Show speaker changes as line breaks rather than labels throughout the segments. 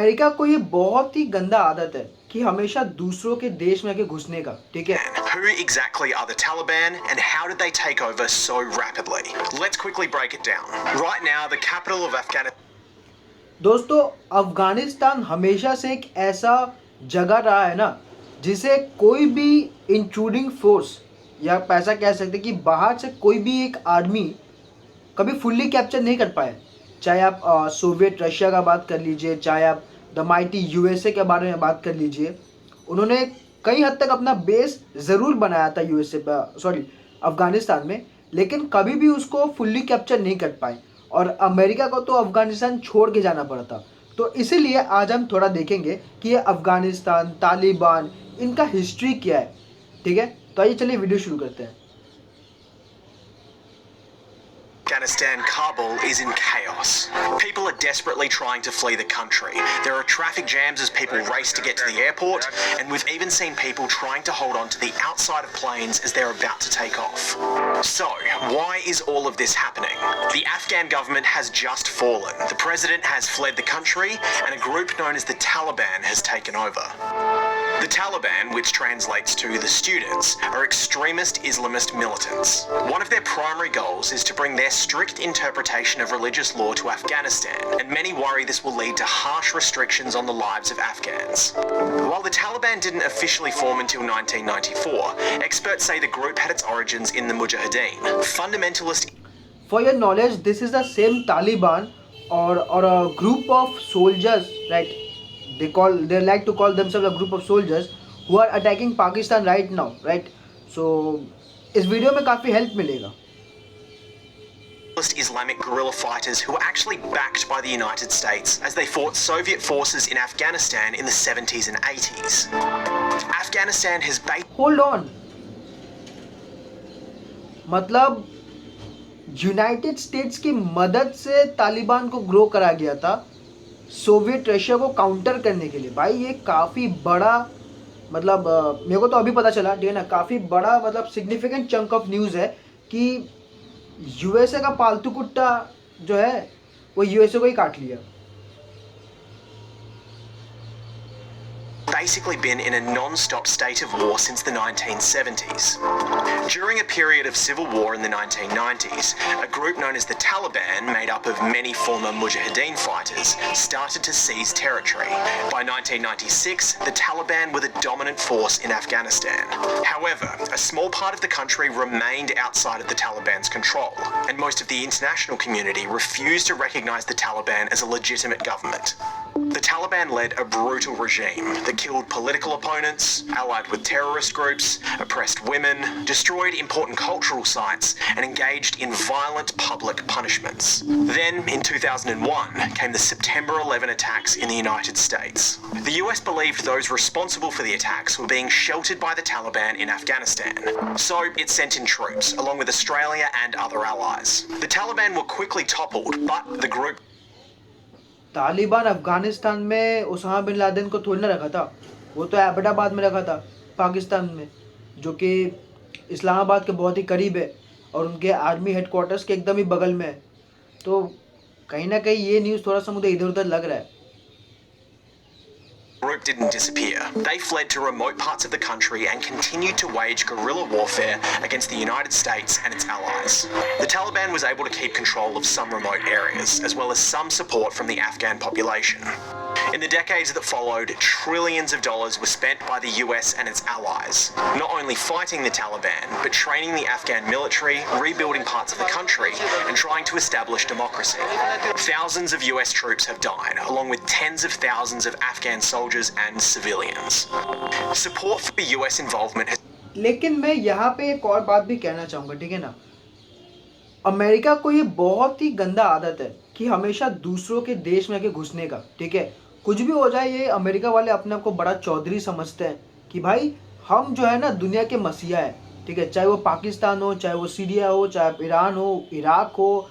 America को ये बहुत ही गंदा आदत है कि हमेशा दूसरों के देश में आके घुसने का, ठीक है।
Who exactly are the Taliban and how did they take over so rapidly? Let's quickly break it down. Right now, the capital of Afghanistan.
दोस्तों, अफगानिस्तान हमेशा से एक ऐसा जगह रहा है ना, जिसे कोई भी इंट्रूडिंग फोर्स या पैसा कह सकते कि बाहर से कोई भी एक आर्मी कभी फुल्ली कैप्चर नहीं कर पाया। चाहे आप सोवियत रशिया का बात कर लीजिए, चाहे आप द माइटी यूएसए के बारे में बात कर लीजिए। उन्होंने कई हद तक अपना बेस ज़रूर बनाया था अफ़गानिस्तान में, लेकिन कभी भी उसको फुल्ली कैप्चर नहीं कर पाए और अमेरिका को तो अफ़गानिस्तान छोड़ के जाना पड़ा था। तो इसीलिए आज हम थोड़ा देखेंगे कि ये अफ़गानिस्तान, तालिबान, इनका हिस्ट्री क्या है, ठीक है। तो आइए चलिए वीडियो शुरू करते हैं।
Afghanistan, Kabul is in chaos. People are desperately trying to flee the country. There are traffic jams as people race to get to the airport, and we've even seen people trying to hold on to the outside of planes as they're about to take off. So, why is all of this happening? The Afghan government has just fallen. The president has fled the country, and a group known as the Taliban has taken over. The Taliban, which translates to the students, are extremist Islamist militants. One of their primary goals is to bring their strict interpretation of religious law to Afghanistan, and many worry this will lead to harsh restrictions on the lives of Afghans. While the Taliban didn't officially form until 1994, experts say the group had its origins in the Mujahideen, fundamentalist.
For your knowledge, this is the same Taliban or a group of soldiers, right? They like to call themselves a group of soldiers who are attacking Pakistan right now, right? So इस video में काफ़ी help मिलेगा।
Islamic guerrilla fighters who were actually backed by the United States as they fought Soviet forces in Afghanistan in the 70s and 80s. Afghanistan has
Hold on, मतलब United states की मदद से तालिबान को grow करा गया था Soviet Russia को counter करने के लिए। भाई ये काफ़ी बड़ा, मतलब मेरे को तो अभी पता चला, ठीक है ना, काफ़ी बड़ा मतलब सिग्निफिकेंट चंक ऑफ न्यूज़ है कि यूएसए का पालतू कुत्ता जो है वो यूएसए को ही काट लिया।
Basically been in a non-stop state of war since the 1970s. During a period of civil war in the 1990s, a group known as the Taliban, made up of many former Mujahideen fighters, started to seize territory. By 1996, the Taliban were the dominant force in Afghanistan. However, a small part of the country remained outside of the Taliban's control, and most of the international community refused to recognize the Taliban as a legitimate government. The Taliban led a brutal regime that killed political opponents, allied with terrorist groups, oppressed women, destroyed important cultural sites, and engaged in violent public punishments. Then, in 2001, came the September 11 attacks in the United States. The US believed those responsible for the attacks were being sheltered by the Taliban in Afghanistan, so it sent in troops, along with Australia and other allies. The Taliban were quickly toppled, but the group
Taliban Afghanistan में Usama bin Laden को थोड़ी ना रखा था, वो तो एबटाबाद में रखा था पाकिस्तान में, जो कि इस्लामाबाद के बहुत ही करीब है और उनके आर्मी हेडक्वार्टर्स के एकदम ही बगल में है। तो कहीं ना कहीं ये न्यूज़ थोड़ा सा मुझे इधर उधर लग रहा है।
group didn't disappear. They fled to remote parts of the country and continued to wage guerrilla warfare against the United States and its allies. The Taliban was able to keep control of some remote areas, as well as some support from the Afghan population. In the decades that followed, trillions of dollars were spent by the US and its allies, not only fighting the Taliban, but training the Afghan military, rebuilding parts of the country, and trying to establish democracy. Thousands of US troops have died, along with tens of thousands of Afghan soldiers and civilians. Support for US involvement has...
लेकिन मैं यहाँ पे एक और बात भी कहना चाहूँगा, ठीक है ना। अमेरिका को ये बहुत ही गंदा आदत है कि हमेशा दूसरों के देश में आके घुसने का, ठीक है। कुछ भी हो जाए, ये अमेरिका वाले अपने आप को बड़ा चौधरी समझते हैं कि भाई हम जो है ना दुनिया के मसीहा है, ठीक है। चाहे वो पाकिस्तान हो, चाहे वो सीरिया हो, चाहे ईरान हो, इराक हो,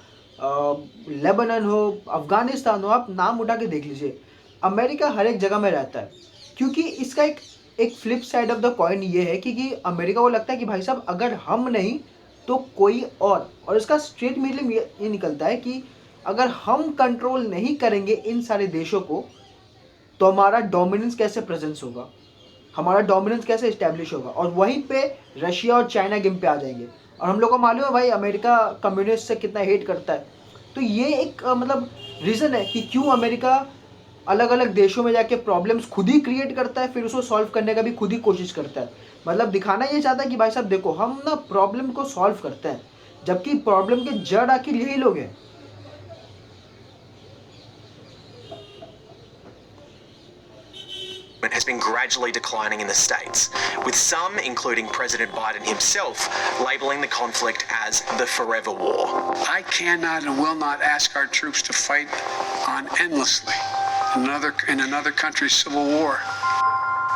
लेबनान हो, अफ़गानिस्तान हो, आप नाम उठा के देख लीजिए, अमेरिका हर एक जगह में रहता है। क्योंकि इसका एक flip side of the coin ये है कि अमेरिका को लगता है कि भाई साहब अगर हम नहीं तो कोई और इसका स्ट्रेट मीनिंग ये निकलता है कि अगर हम कंट्रोल नहीं करेंगे इन सारे देशों को तो हमारा डोमिनेंस कैसे प्रेजेंस होगा, हमारा डोमिनेंस कैसे इस्टेब्लिश होगा। और वहीं पे रशिया और चाइना गेम पे आ जाएंगे। और हम लोग को मालूम है भाई अमेरिका कम्युनिस्ट से कितना हेट करता है। तो ये एक मतलब रीज़न है कि क्यों अमेरिका अलग अलग देशों में जाके प्रॉब्लम्स खुद ही क्रिएट करता है, फिर उसको सॉल्व करने का भी खुद ही कोशिश करता है। मतलब दिखाना ये चाहता है कि भाई साहब देखो हम ना प्रॉब्लम को सॉल्व करते हैं, जबकि प्रॉब्लम के जड़ आखिर यही लोग हैं।
has been gradually declining in the States, with some, including President Biden himself, labelling the conflict as the forever war.
I cannot and will not ask our troops to fight on endlessly in another country's civil war.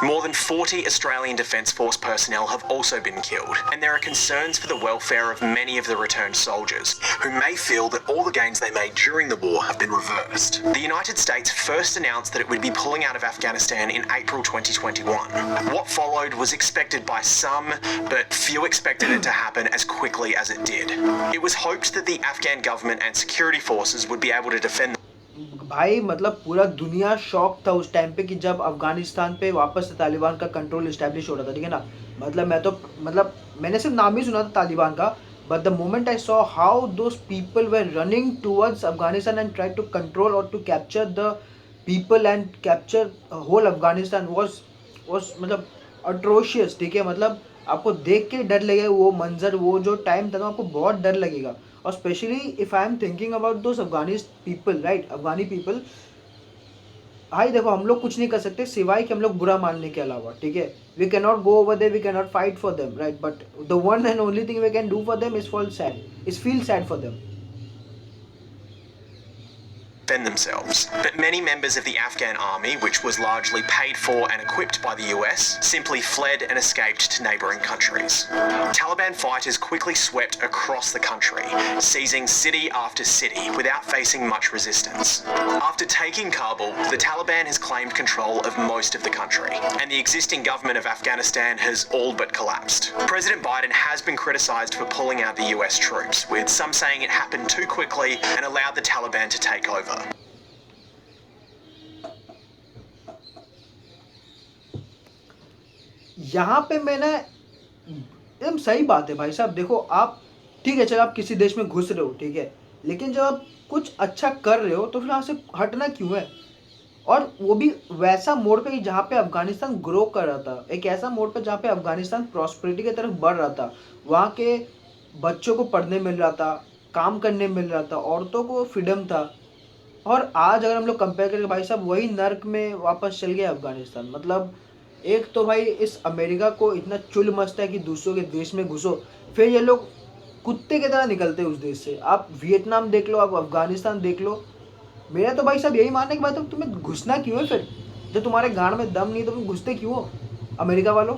More than 40 Australian Defence Force personnel have also been killed, and there are concerns for the welfare of many of the returned soldiers, who may feel that all the gains they made during the war have been reversed. The United States first announced that it would be pulling out of Afghanistan in April 2021. What followed was expected by some, but few expected it to happen as quickly as it did. It was hoped that the Afghan government and security forces would be able to defend
भाई मतलब पूरा दुनिया shock था उस time पे कि जब अफगानिस्तान पे वापस से तालिबान का कंट्रोल इस्टेब्लिश हो रहा था, ठीक है ना। मतलब मैंने सिर्फ नाम ही सुना था तालिबान का, but the moment I saw how those people were running towards Afghanistan and try to control और to capture the people and capture whole Afghanistan was मतलब अट्रोशियस, ठीक है। मतलब आपको देख के डर लगेगा, वो मंजर, वो जो टाइम था ना, आपको बहुत डर लगेगा। और specially if I am thinking about those Afghanis people, right, Afghani people. भाई देखो हम लोग कुछ नहीं कर सकते सिवाय कि हम लोग बुरा मानने के अलावा, ठीक है। We can not go over there, we can not fight for them, right, but the one and only thing we can do for them is feel sad for them.
defend themselves. But many members of the Afghan army, which was largely paid for and equipped by the US, simply fled and escaped to neighbouring countries. Taliban fighters quickly swept across the country, seizing city after city without facing much resistance. After taking Kabul, the Taliban has claimed control of most of the country, and the existing government of Afghanistan has all but collapsed. President Biden has been criticised for pulling out the US troops, with some saying it happened too quickly and allowed the Taliban to take over.
यहाँ पे मैंने एकदम सही बात है भाई साहब। देखो आप, ठीक है, चलो आप किसी देश में घुस रहे हो, ठीक है, लेकिन जब आप कुछ अच्छा कर रहे हो तो फिर वहाँ से हटना क्यों है। और वो भी वैसा मोड़ पे जहाँ पे अफगानिस्तान ग्रो कर रहा था, एक ऐसा मोड़ पे जहाँ पे अफगानिस्तान प्रॉस्पेरिटी की तरफ बढ़ रहा था, वहाँ के बच्चों को पढ़ने मिल रहा था, काम करने मिल रहा था, औरतों को फ्रीडम था। और आज अगर हम लोग कंपेयर करें भाई साहब, वही नर्क में वापस चल गया अफगानिस्तान। मतलब एक तो भाई इस अमेरिका को इतना चुल मचता है कि दूसरों के देश में घुसो, फिर ये लोग कुत्ते की तरह निकलते हैं उस देश से। आप वियतनाम देख लो, आप अफगानिस्तान देख लो। मेरा तो भाई साहब यही मानने की बात है, तुम्हें घुसना क्यों है फिर? जब तुम्हारे गांड में दम नहीं तो तुम घुसते क्यों हो अमेरिका वालों?